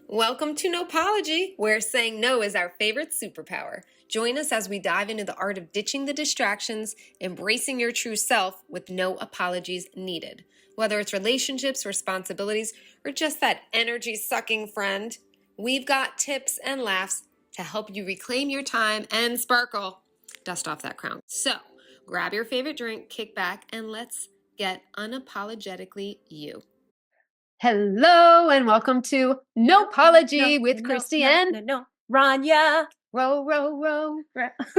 Welcome to Nopology, where saying no is our favorite superpower. Join us as we dive into the art of ditching the distractions, embracing your true self with no apologies needed. Whether it's relationships, responsibilities, or just that energy-sucking friend, we've got tips and laughs to help you reclaim your time and sparkle. Dust off that crown. So, grab your favorite drink, kick back, and let's get unapologetically you. Hello and welcome to Nopology with Christy and Rania. Row, row, row.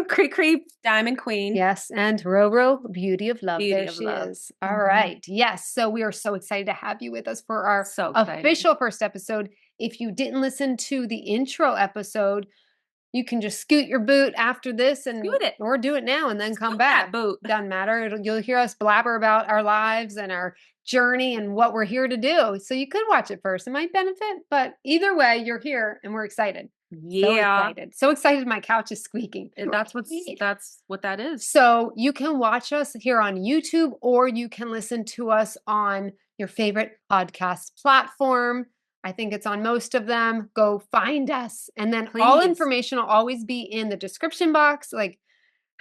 Creep, creep, Diamond Queen. Yes, and Row, row, Beauty of Love. Beauty there of she Love. is. All right. Yes. So we are so excited to have you with us for our So excited. official first episode. If you didn't listen to the intro episode, you can just scoot your boot after this and Scoot it. or do it now and then come Scoot back. that boot. Doesn't matter. You'll hear us blabber about our lives and our journey and what we're here to do. So you could watch it first. It might benefit, but either way, you're here and we're excited. Yeah. So excited my couch is squeaking. That's what that is. So you can watch us here on YouTube or you can listen to us on your favorite podcast platform. I think it's on most of them. Go find us. And then all Please. information will always be in the description box, like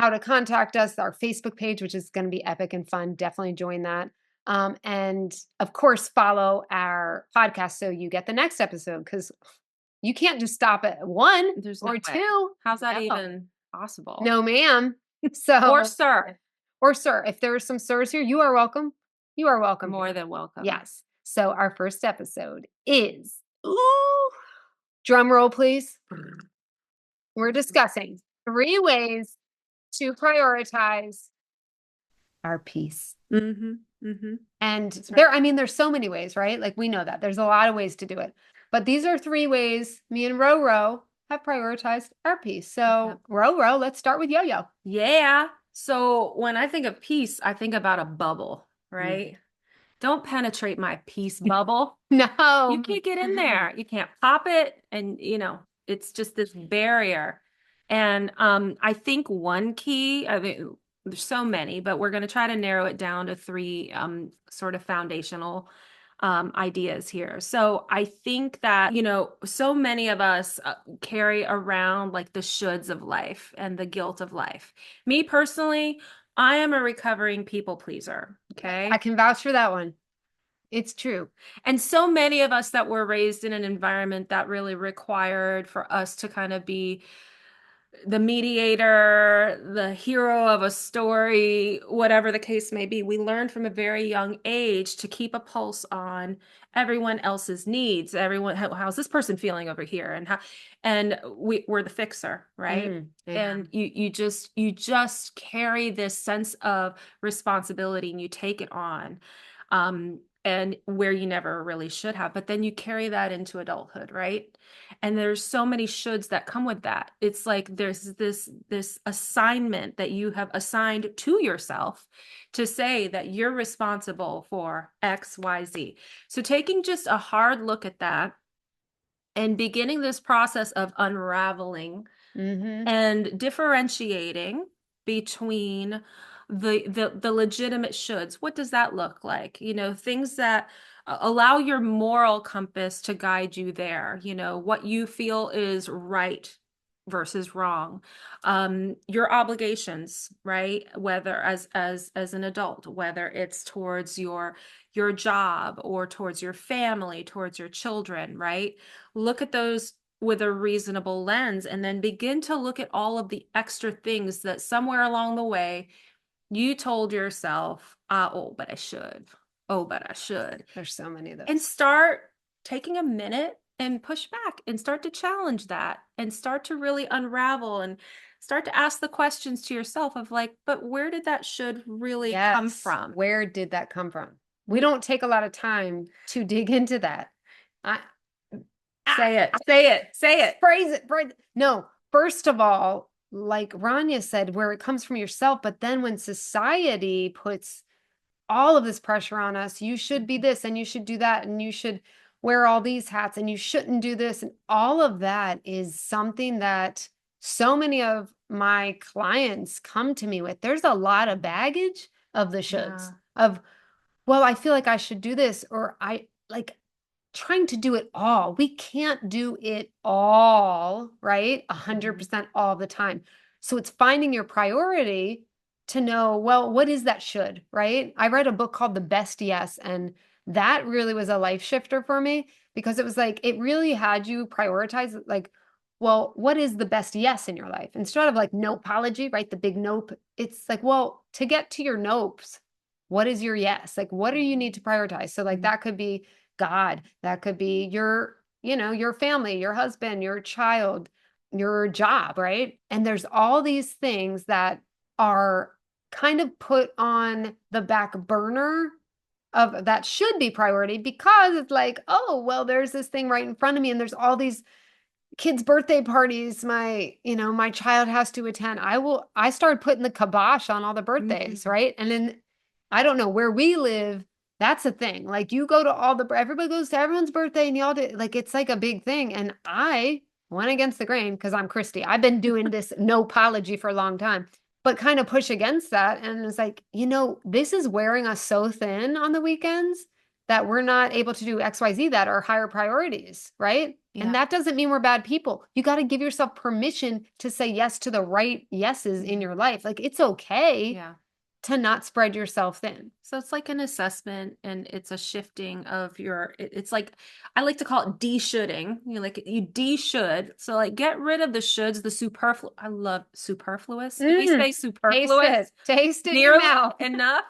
how to contact us, our Facebook page, which is going to be epic and fun. Definitely join that. And of course, follow our podcast so you get the next episode because you can't just stop at one There's or no way. two. How's that No. even possible? No, ma'am. So Or sir. or sir. If there are some sirs here, you are welcome. You are welcome. More than welcome. Yes. So our first episode is drum roll, please. We're discussing 3 ways to prioritize our peace. Mm-hmm. Mm-hmm. And right. there's so many ways, right? Like we know that there's a lot of ways to do it. But these are 3 ways me and Ro have prioritized our peace. So Yep. Ro, let's start with Yo-Yo. Yeah. So when I think of peace, I think about a bubble, right? Don't penetrate my peace bubble. No. You can't get in there. You can't pop it. And, it's just this barrier. And I think one key, I mean, there's so many, but we're going to try to narrow it down to 3 sort of foundational ideas here. So I think that, so many of us carry around like the shoulds of life and the guilt of life. Me personally, I am a recovering people pleaser. Okay. I can vouch for that one. It's true. And so many of us that were raised in an environment that really required for us to kind of be the mediator, the hero of a story, whatever the case may be, we learned from a very young age to keep a pulse on everyone else's needs. How's this person feeling over here? And we're the fixer, right? And you just carry this sense of responsibility and you take it on. And where you never really should have, but then you carry that into adulthood, right? And there's so many shoulds that come with that. It's like there's this assignment that you have assigned to yourself to say that you're responsible for X, Y, Z. So taking just a hard look at that and beginning this process of unraveling and differentiating between the legitimate shoulds. What does that look like? Things that allow your moral compass to guide you there. What you feel is right versus wrong. Your obligations, right? Whether as an adult, whether it's towards your job or towards your family, towards your children, right? Look at those with a reasonable lens and then begin to look at all of the extra things that somewhere along the way you told yourself, oh, but I should. Oh, but I should. There's so many of those. And start taking a minute and push back and start to challenge that and start to really unravel and start to ask the questions to yourself of like, but where did that should really come from? Where did that come from? We don't take a lot of time to dig into that. Say it. Phrase it. No, first of all, like Rania said, where it comes from yourself, but then when society puts all of this pressure on us, you should be this and you should do that and you should wear all these hats and you shouldn't do this. And all of that is something that so many of my clients come to me with. There's a lot of baggage of the shoulds of, well, I feel like I should do this, or I like trying to do it all. We can't do it all, right? 100% all the time. So it's finding your priority to know, well, what is that should, right? I read a book called The Best Yes, and that really was a life shifter for me because it was like, it really had you prioritize, like, well, what is the best yes in your life? Instead of like nopeology, right? The big nope, it's like, well, to get to your nopes, what is your yes? Like, what do you need to prioritize? So, like, that could be God, that could be your, your family, your husband, your child, your job, right? And there's all these things that are kind of put on the back burner of that should be priority because it's like, oh, well, there's this thing right in front of me and there's all these kids' birthday parties my child has to attend. I started putting the kibosh on all the birthdays, right? And then I don't know where we live, that's a thing. Like you go to everybody goes to everyone's birthday and y'all do like it's like a big thing. And I went against the grain because I'm Christy. I've been doing this no apology for a long time, but kind of push against that. And it's like, this is wearing us so thin on the weekends that we're not able to do XYZ that are higher priorities, right? And Yeah. that doesn't mean we're bad people. You got to give yourself permission to say yes to the right yeses in your life. Like it's okay Yeah. to not spread yourself thin. So it's like an assessment and it's a shifting of it's like, I like to call it de-shoulding. You de-should. So like get rid of the shoulds, the superfluous. I love superfluous. Can we say Taste superfluous? it. Taste it in your Nearly mouth. enough.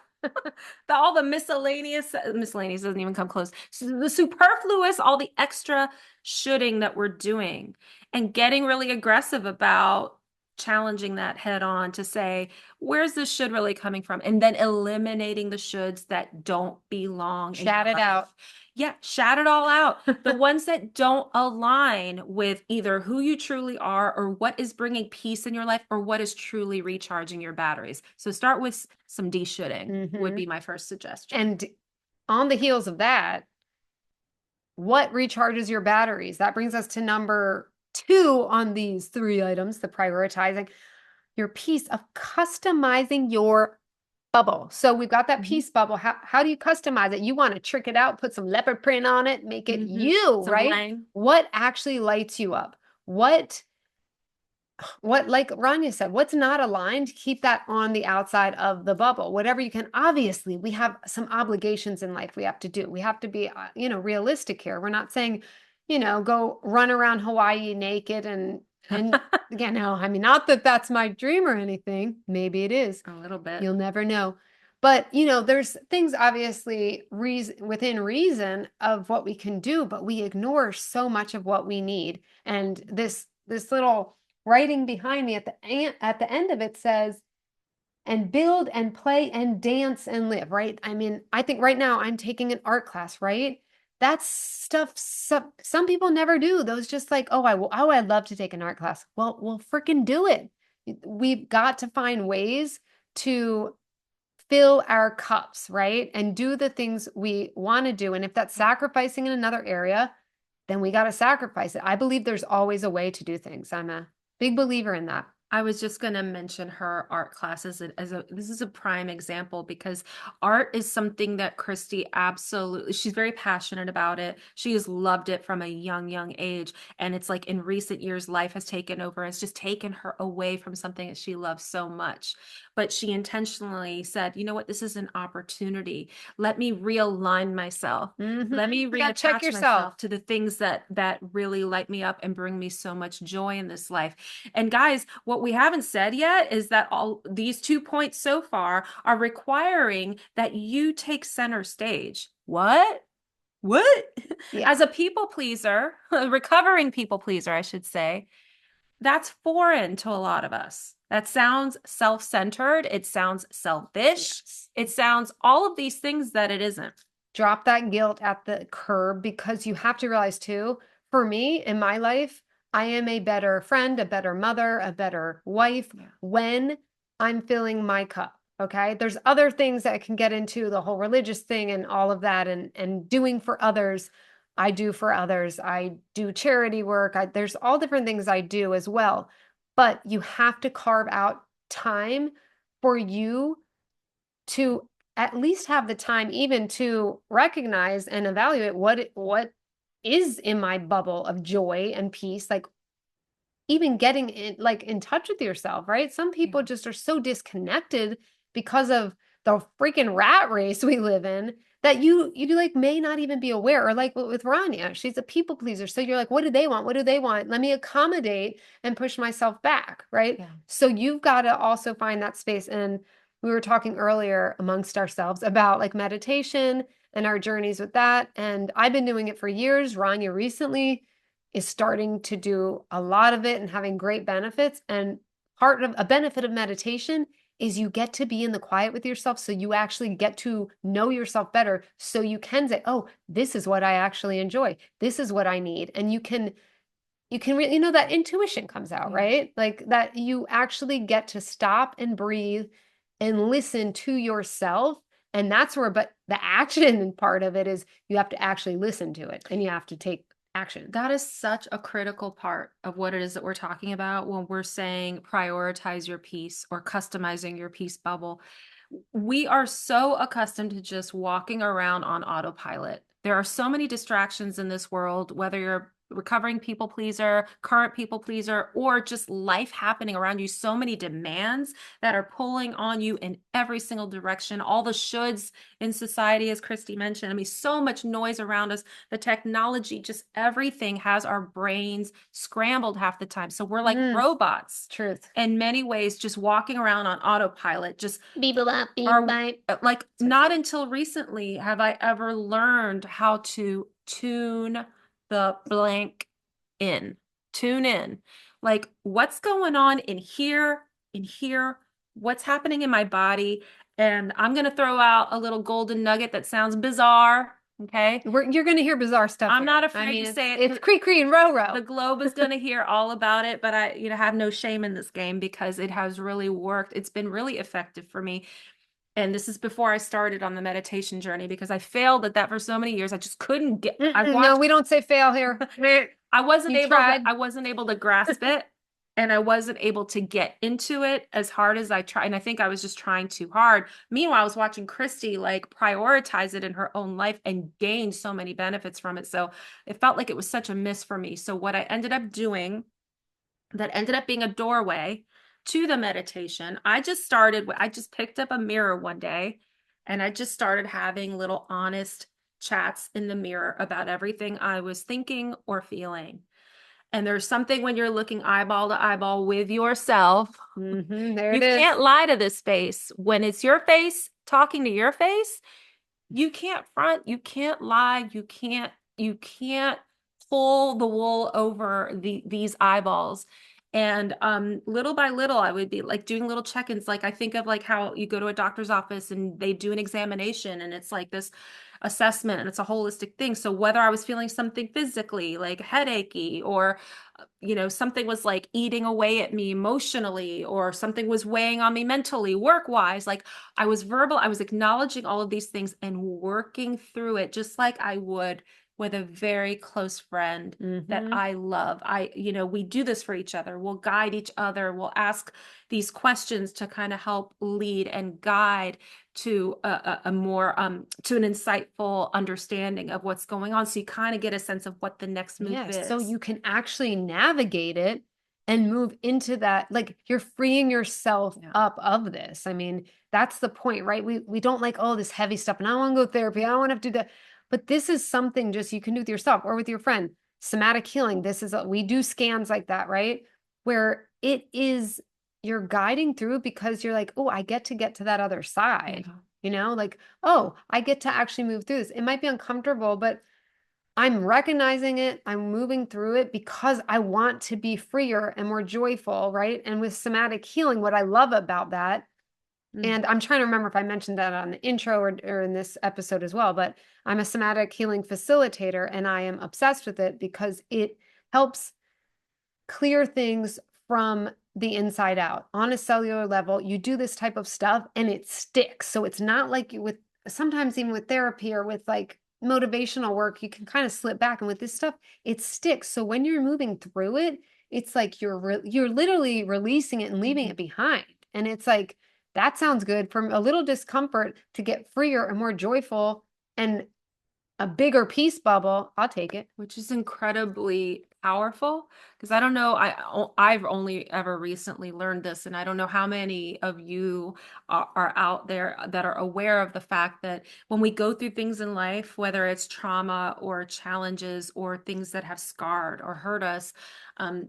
All the miscellaneous doesn't even come close. So the superfluous, all the extra shoulding that we're doing and getting really aggressive about challenging that head on to say, where's this should really coming from? And then eliminating the shoulds that don't belong. Shout it out. Yeah, shout it all out. The ones that don't align with either who you truly are or what is bringing peace in your life or what is truly recharging your batteries. So start with some de-shoulding would be my first suggestion. And on the heels of that, what recharges your batteries? That brings us to number 2 on these 3 items, the prioritizing your piece of customizing your bubble. So we've got that piece bubble. How do you customize it? You want to trick it out, put some leopard print on it, make it you, Some right? bling. What actually lights you up? What like Rania said, what's not aligned, keep that on the outside of the bubble. Whatever you can. Obviously, we have some obligations in life we have to do. We have to be, realistic here. We're not saying, go run around Hawaii naked and I mean, not that that's my dream or anything. Maybe it is. A little bit. You'll never know. But, there's things obviously within reason of what we can do, but we ignore so much of what we need. And this little writing behind me at the end of it says, and build and play and dance and live, right? I mean, I think right now I'm taking an art class, right? That's stuff some people never do. Those just like, I'd love to take an art class. Well, freaking do it. We've got to find ways to fill our cups, right? And do the things we want to do. And if that's sacrificing in another area, then we got to sacrifice it. I believe there's always a way to do things. I'm a big believer in that. I was just going to mention her art classes this is a prime example because art is something that Christy she's very passionate about it. She has loved it from a young age. And it's like in recent years, life has taken over. It's just taken her away from something that she loves so much. But she intentionally said, you know what, this is an opportunity. Let me realign myself. Let me reattach myself to the things that really light me up and bring me so much joy in this life. And guys, what we haven't said yet is that all these 2 points so far are requiring that you take center stage. What? Yeah. As a people pleaser, a recovering people pleaser, I should say, that's foreign to a lot of us. That sounds self-centered. It sounds selfish. Yes. It sounds all of these things that it isn't. Drop that guilt at the curb because you have to realize too, for me in my life, I am a better friend, a better mother, a better wife when I'm filling my cup. Okay. There's other things that I can get into, the whole religious thing and all of that and doing for others. I do for others. I do charity work. There's all different things I do as well. But you have to carve out time for you to at least have the time even to recognize and evaluate what is in my bubble of joy and peace, like even getting in touch with yourself, right? Some people just are so disconnected because of the freaking rat race we live in that you like may not even be aware. Or like with Rania, she's a people pleaser. So you're like, what do they want? What do they want? Let me accommodate and push myself back, right? Yeah. So you've got to also find that space. And we were talking earlier amongst ourselves about like meditation and our journeys with that. And I've been doing it for years. Rania recently is starting to do a lot of it and having great benefits. And part of a benefit of meditation is you get to be in the quiet with yourself. So you actually get to know yourself better. So you can say, oh, this is what I actually enjoy. This is what I need. And you can really, that intuition comes out, Yeah. right? Like that you actually get to stop and breathe and listen to yourself. And that's where, but the action part of it is you have to actually listen to it and you have to take action. That is such a critical part of what it is that we're talking about when we're saying prioritize your peace or customizing your peace bubble. We are so accustomed to just walking around on autopilot. There are so many distractions in this world, whether you're recovering people pleaser, current people pleaser, or just life happening around you. So many demands that are pulling on you in every single direction. All the shoulds in society, as Christy mentioned. I mean, so much noise around us. The technology, just everything has our brains scrambled half the time. So we're like robots Truth. in many ways, just walking around on autopilot, just Beep up, beep are bye. like not until recently have I ever learned how to tune the blank in, tune in, like what's going on in here, what's happening in my body. And I'm going to throw out a little golden nugget that sounds bizarre. Okay. You're going to hear bizarre stuff. I'm here. not I afraid mean, to say it. It's creak, creak, and row, row. The globe is going to hear all about it, but I, have no shame in this game because it has really worked. It's been really effective for me. And this is before I started on the meditation journey because I failed at that for so many years. I just couldn't get. No, we don't say fail here. I wasn't You able. tried. I wasn't able to grasp it, and I wasn't able to get into it as hard as I tried. And I think I was just trying too hard. Meanwhile, I was watching Christy like prioritize it in her own life and gain so many benefits from it. So it felt like it was such a miss for me. So what I ended up doing, that ended up being a doorway to the meditation. I just picked up a mirror one day and I just started having little honest chats in the mirror about everything I was thinking or feeling. And there's something when you're looking eyeball to eyeball with yourself. There You it is. can't lie to this face. When it's your face talking to your face, you can't front, you can't lie, you can't pull the wool over these eyeballs. And little by little, I would be like doing little check-ins. Like I think of like how you go to a doctor's office and they do an examination and it's like this assessment and it's a holistic thing. So whether I was feeling something physically like headachy or something was like eating away at me emotionally or something was weighing on me mentally, work-wise, like I was acknowledging all of these things and working through it just like I would with a very close friend that I love. We do this for each other. We'll guide each other. We'll ask these questions to kind of help lead and guide to a more to an insightful understanding of what's going on. So you kind of get a sense of what the next move is. So you can actually navigate it and move into that. Like you're freeing yourself up of this. I mean, that's the point, right? We don't like, oh, this heavy stuff and I want to go to therapy. I don't want to have to do that. But this is something just you can do with yourself or with your friend. Somatic healing. We do scans like that, right? Where it is, you're guiding through because you're like, oh, I get to that other side, like, oh, I get to actually move through this. It might be uncomfortable, but I'm recognizing it. I'm moving through it because I want to be freer and more joyful, right? And with somatic healing, what I love about that, and I'm trying to remember if I mentioned that on the intro or in this episode as well, but I'm a somatic healing facilitator and I am obsessed with it because it helps clear things from the inside out on a cellular level. You do this type of stuff and it sticks. So it's not like sometimes even with therapy or with like motivational work, you can kind of slip back. And with this stuff, it sticks. So when you're moving through it, it's like you're literally releasing it and leaving it behind. And it's like, that sounds good, from a little discomfort to get freer and more joyful and a bigger peace bubble, I'll take it. Which is incredibly powerful, because I don't know, I've only ever recently learned this, and I don't know how many of you are out there that are aware of the fact that when we go through things in life, whether it's trauma or challenges or things that have scarred or hurt us,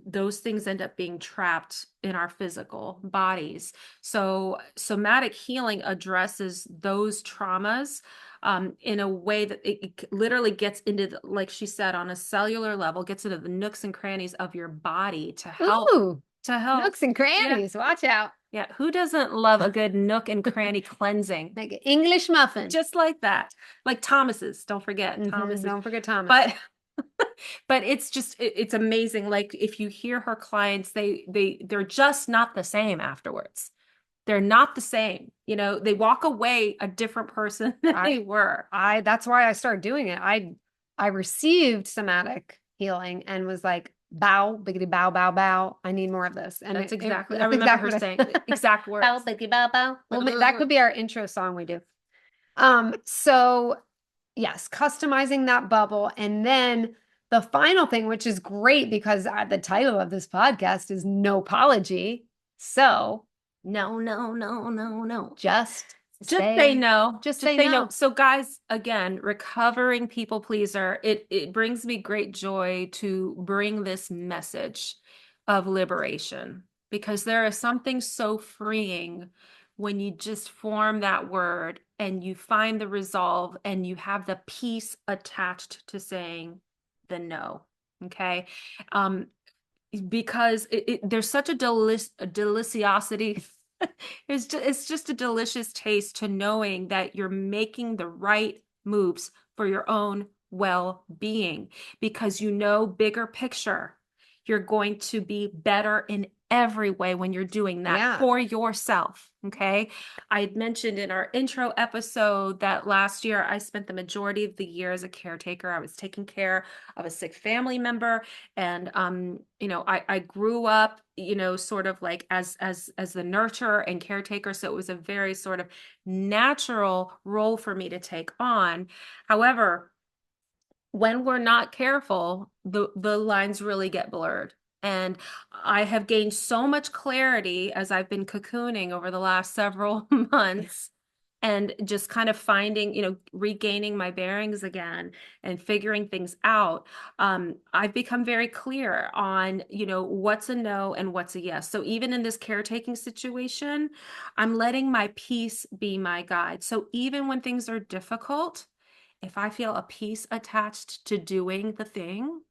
those things end up being trapped in our physical bodies. So somatic healing addresses those traumas in a way that it literally gets into, like she said, on a cellular level, gets into the nooks and crannies of your body to help. Ooh, To help. nooks and crannies. Watch out. Yeah. Who doesn't love a good nook and cranny cleansing? Like an English muffin. Just like that. Like Thomas's. Don't forget Mhm, Thomas's. don't forget Thomas. But but it's just it's amazing. Like if you hear her clients, they're just not the same afterwards. They're not the same. You know, they walk away a different person than they were. That's why I started doing it. I received somatic healing and was like, bow, biggity bow, bow, bow. I need more of this. And That's exactly, I that's remember exactly her what saying the exact words. bow, biggity bow, bow. Well, that could be our intro song we do. So yes, customizing that bubble. And then the final thing, which is great because the title of this podcast is No Apology. So No. just Say no. Just say no. So guys, again, recovering people pleaser, it brings me great joy to bring this message of liberation, because there is something so freeing when you just form that word and you find the resolve and you have the peace attached to saying the no. Okay. Because there's such a deliciosity. It's just a delicious taste to knowing that you're making the right moves for your own well-being, because you know, bigger picture, you're going to be better in every way when you're doing that for yourself. Okay. I had mentioned in our intro episode that last year I spent the majority of the year as a caretaker. I was taking care of a sick family member. And, you know, I grew up, you know, sort of like as the nurturer and caretaker. So it was a very sort of natural role for me to take on. However, when we're not careful, the lines really get blurred. And I have gained so much clarity as I've been cocooning over the last several months, and just kind of finding, you know, regaining my bearings again and figuring things out. I've become very clear on, you know, what's a no and what's a yes. So even in this caretaking situation, I'm letting my peace be my guide. So even when things are difficult, if I feel a peace attached to doing the thing,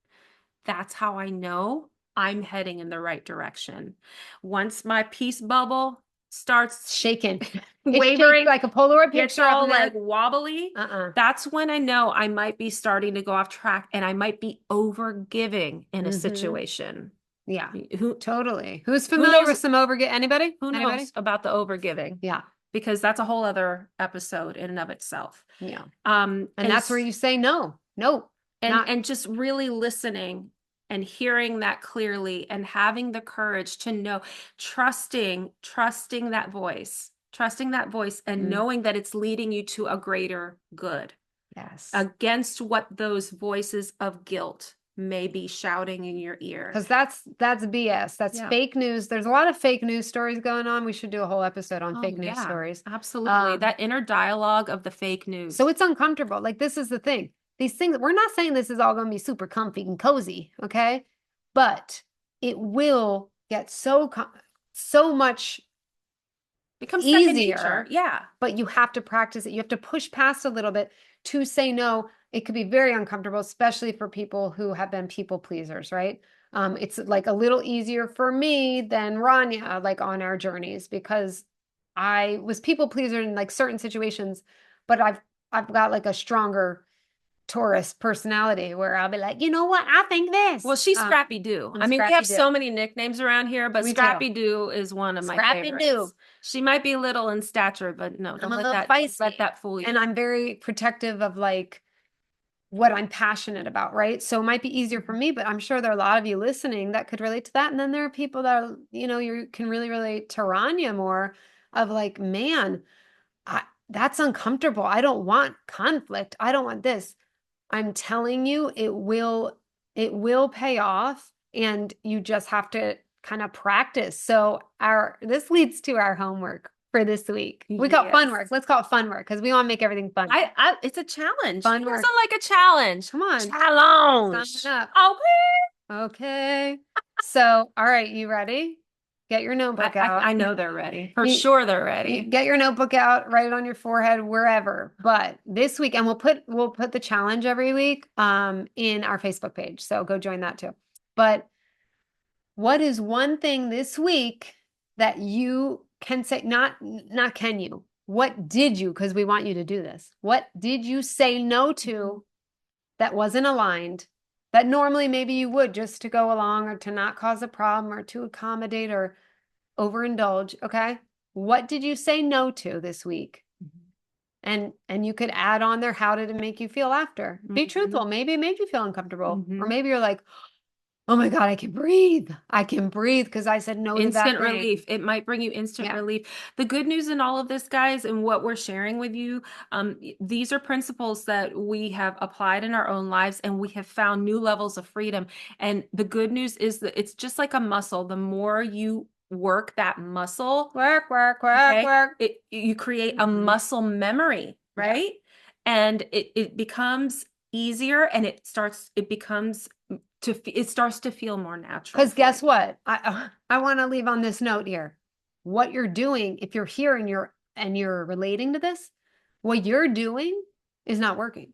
that's how I know I'm heading in the right direction. Once my peace bubble starts shaking, wavering like a Polaroid it's picture, all like wobbly, that's when I know I might be starting to go off track and I might be over giving in a situation. Yeah, Who totally. Who's familiar with some overgive? Anybody? Who knows about the overgiving? Yeah. Because that's a whole other episode in and of itself. Yeah. And that's where you say no. And just really listening and hearing that clearly and having the courage to know, trusting that voice and knowing that it's leading you to a greater good. Yes. Against what those voices of guilt may be shouting in your ear. Because that's BS. That's fake news. There's a lot of fake news stories going on. We should do a whole episode on fake news stories. Absolutely. That inner dialogue of the fake news. So it's uncomfortable. Like, this is the thing. These things, we're not saying this is all going to be super comfy and cozy, okay? But it will get so much becomes easier. Yeah. But you have to practice it. You have to push past a little bit to say no. It could be very uncomfortable, especially for people who have been people pleasers, right? It's like a little easier for me than Rania, like on our journeys, because I was people pleaser in like certain situations, but I've got like a stronger Taurus personality where I'll be like, you know what? I think this. Well, she's Scrappy Doo. I mean, we have so many nicknames around here, but Scrappy Doo is one of my favorites. Scrappy Doo. She might be little in stature, but no, don't let that fool you. And I'm very protective of like what I'm passionate about, right? So it might be easier for me, but I'm sure there are a lot of you listening that could relate to that. And then there are people that are, you know, you can really relate to Rania more of like, man, that's uncomfortable. I don't want conflict. I don't want this. I'm telling you, it will pay off, and you just have to kind of practice. So this leads to our homework for this week. We call it fun work. Yes. Let's call it fun work because we want to make everything fun. It's a challenge. Fun It work. sounds like a challenge. Come on. Challenge. Sign up. Okay. Okay. So, all right, you ready? Get your notebook out. I know they're ready. For You- sure they're You ready. get your notebook out, write it on your forehead, wherever. But this week, and we'll put the challenge every week in our Facebook page. So go join that too. But what is one thing this week that you can say, not can you? What did you, because we want you to do this. What did you say no to that wasn't aligned, that normally maybe you would just to go along or to not cause a problem or to accommodate or overindulge, okay? What did you say no to this week? And you could add on there, how did it make you feel after? Be Mhm. truthful. Maybe it made you feel uncomfortable. Or Mhm. maybe you're like, oh my God, I can breathe. I can breathe because I said no to that Instant thing. relief. It might bring you instant Yeah. relief. The good news in all of this, guys, and what we're sharing with you, these are principles that we have applied in our own lives, and we have found new levels of freedom. And the good news is that it's just like a muscle. The more you work that muscle, Work, okay, you create a Mhm. muscle memory, Yeah. right? And it becomes easier, and it starts to feel more natural. Because for guess you. what? I want to leave on this note here. What you're doing, if you're here and you're relating to this, what you're doing is not working.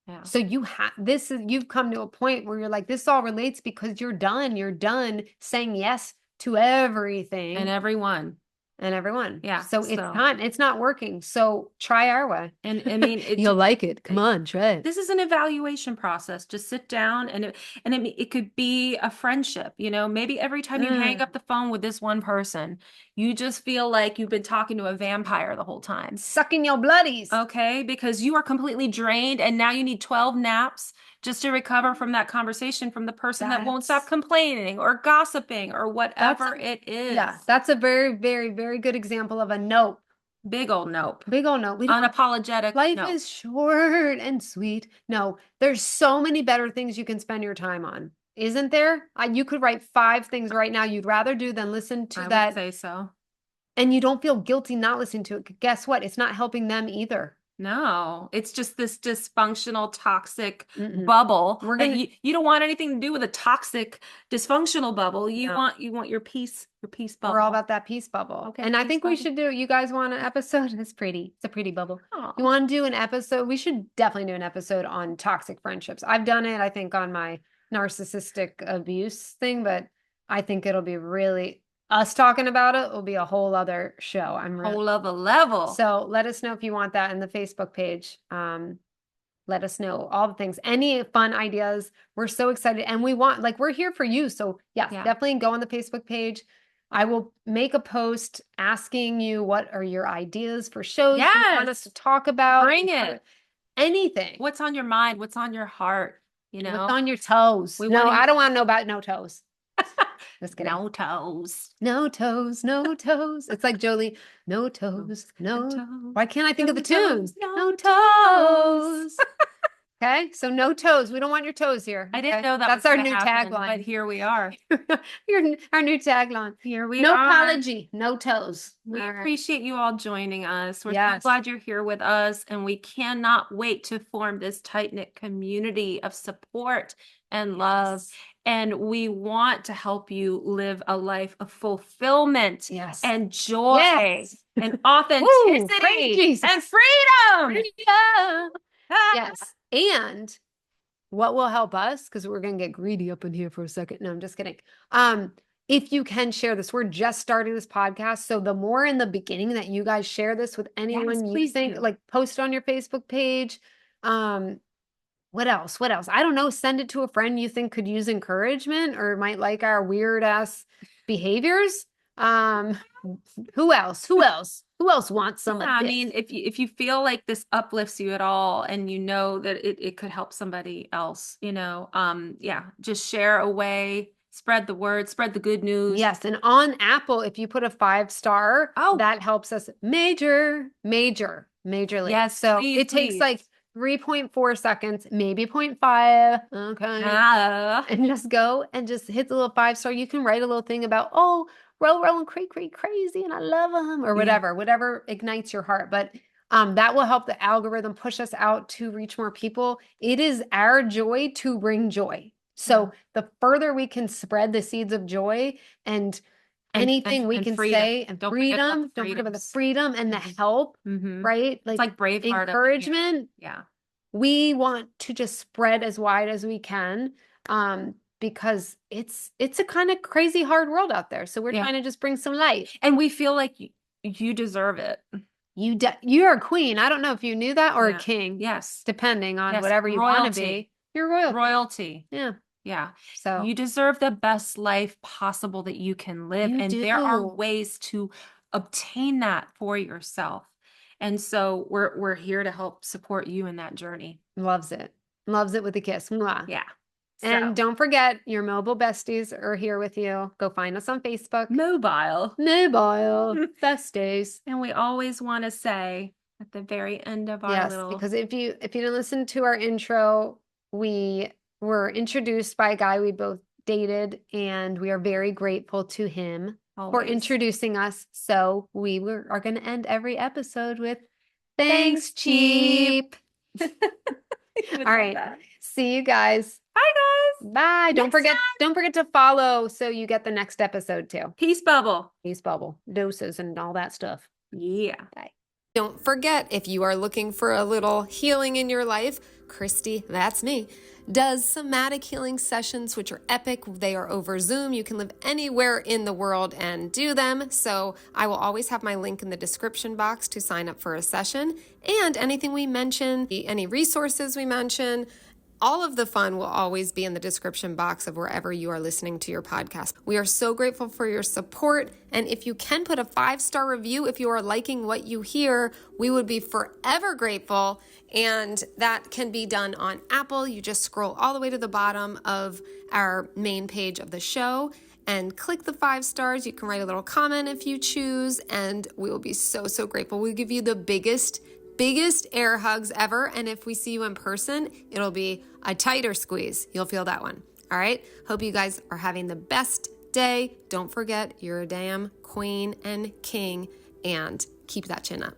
Yeah. So you've come to a point where you're like, this all relates because you're done saying yes to everything And everyone. and everyone. Yeah, So it's so- time. It's not working. So try our way. And I mean, You'll like it. Come on, try it. this is an evaluation process. Just sit down and it could be a friendship, maybe every time you hang Mm. up the phone with this one person, you just feel like you've been talking to a vampire the whole time. Sucking your bloodies. Okay, because you are completely drained and now you need 12 naps just to recover from that conversation from the person that won't stop That's- complaining or gossiping or whatever That's- it is. Yeah, that's a very, very, very good example of a nope. Big old nope. Big old nope. We don't Unapologetic Life nope. is short and sweet. No, there's so many better things you can spend your time on. Isn't there? You could write 5 things right now you'd rather do than listen to I that. would say so. And you don't feel guilty not listening to it. Guess what? It's not helping them either. No, it's just this dysfunctional, toxic Mm-mm. bubble. We're that gonna- you don't want anything to do with a toxic, dysfunctional bubble. You No. want your peace bubble. We're all about that peace bubble. Okay, And I peace think we bubble. should do, you guys want an episode? It's pretty. It's a pretty bubble. Aw. You want to do an episode? We should definitely do an episode on toxic friendships. I've done it, I think, on my narcissistic abuse thing, but I think it'll be really, us talking about it will be a whole other show. I'm really, Whole other level. so let us know if you want that in the Facebook page. Let us know all the things, any fun ideas. We're so excited, and we're here for you. So yes, Yeah. definitely go on the Facebook page. I will make a post asking you what are your ideas for shows you want us Yes. to talk about. Bring it. Anything. What's on your mind? What's on your heart? What's on your toes? We No, wanna- I don't want to know about no toes. Just kidding. No toes. No toes, no toes. It's like Jolie. No toes, no. toes. Why can't I think of No the tunes? toes, no No toes. toes. Okay, so no toes. We don't want your toes here. I didn't okay? know that That's was our gonna new happen, but tagline. here we are. Our new tagline. Here we No are. apology, no toes. We All right. appreciate you all joining us. We're Yes. so glad you're here with us, and we cannot wait to form this tight-knit community of support and love. And we want to help you live a life of fulfillment Yes. and joy Yes. and Praise authenticity Jesus. and freedom. Freedom. Ah. Yes. And what will help us, because we're going to get greedy up in here for a second. No, I'm just kidding. If you can share this, we're just starting this podcast. So the more in the beginning that you guys share this with anyone you please think, do. like post it on your Facebook page. What else? What else? I don't know. Send it to a friend you think could use encouragement or might like our weird ass behaviors. Who else? Who else? Who else wants some of Yeah, I this? mean, if you feel like this uplifts you at all and you know that it could help somebody else, yeah, just share away, spread the word, spread the good news. Yes, and on Apple, if you put a 5-star, Oh. that helps us majorly. Yes, So please, it takes please. like 3.4 seconds, maybe 0.5. Okay. Ah. And just go and just hit the little 5-star. You can write a little thing about, oh, roll and creak crazy and I love them or Yeah. whatever ignites your heart. But that will help the algorithm push us out to reach more people. It is our joy to bring joy. So the further we can spread the seeds of joy and anything we and can freedom. say and Don't forget about freedom, the don't forget about the freedoms. freedom and the help, Mhm. right? It's like Braveheart up in here. Encouragement. Yeah. We want to just spread as wide as we can, because it's a kind of crazy hard world out there. So we're Yeah. trying to just bring some light. And we feel like you deserve it. You're a queen. I don't know if you knew that, or a Yeah. king, Yes. depending on Yes. whatever you want to Royalty. be. You're royal. Royalty. Yeah. Yeah. So You deserve the best life possible that you can live. You And there are do. ways to obtain that for yourself. And so we're here to help support you in that journey. Loves it. Loves it with a kiss. Mwah. Yeah. And So, don't forget, your mobile besties are here with you. Go find us on Facebook. mobile. Mobile besties. And we always want to say at the very end of our Yes, little because if you didn't listen to our intro, we were introduced by a guy we both dated, and we are very grateful to him for always. introducing us. So we are going to end every episode with Thanks, thanks, cheap. I would All love right. that. See you guys. Bye, guys. Bye. Don't Next forget to follow so you get the next episode too. Peace bubble. Peace bubble, doses, and all that stuff. Yeah. Bye. Don't forget, if you are looking for a little healing in your life, Christy, that's me, does somatic healing sessions, which are epic. They are over Zoom. You can live anywhere in the world and do them. So I will always have my link in the description box to sign up for a session. And anything we mention, any resources we mention, all of the fun will always be in the description box of wherever you are listening to your podcast. We are so grateful for your support. And if you can put a 5-star review, if you are liking what you hear, we would be forever grateful. And that can be done on Apple. You just scroll all the way to the bottom of our main page of the show and click the 5 stars. You can write a little comment if you choose, and we will be so, so grateful. We'll give you the biggest air hugs ever. And if we see you in person, it'll be a tighter squeeze. You'll feel that one. All right. Hope you guys are having the best day. Don't forget, you're a damn queen and king, and keep that chin up.